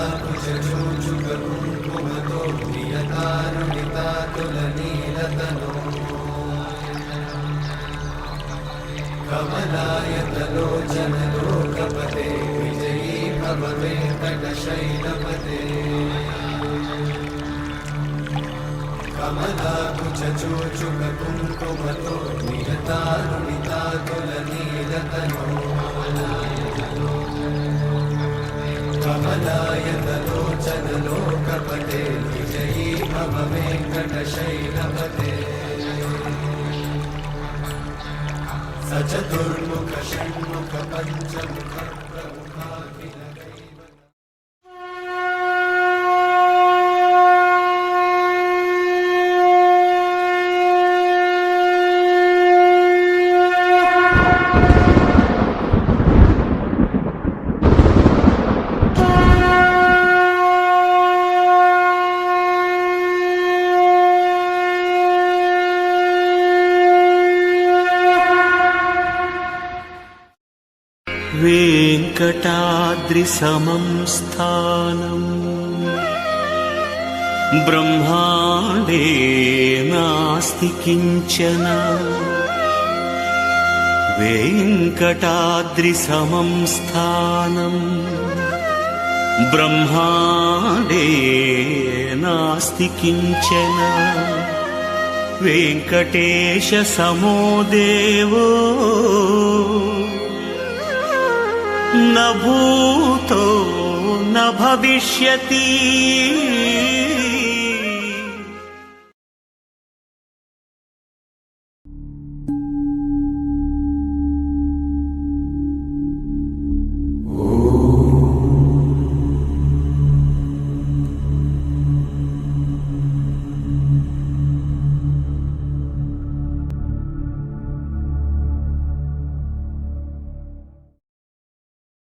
कमलाकुचूचुककुङ्कुमतो प्रियतारुणितातुलनीलतनो कमलायतलोचनलोकपते विजयी भव वेङ्कटशैलपते कमलाकुचूचुककुङ्कुमतो प्रियतारुणितातुलनीलतनो कमलायतलोचनलोकपते विजयी भव वेङ्कटशैलपते सचतुर्मुख षण्मुख पञ्चमुख प्रमुखाखिलदैवत वेङ्कटाद्रिसमं स्थानम् ब्रह्माण्डे नास्ति किञ्चन वेङ्कटाद्रिसमं स्थानम् ब्रह्माण्डे नास्ति किञ्चन वेङ्कटेशसमो देवो न भूतो न भविष्यति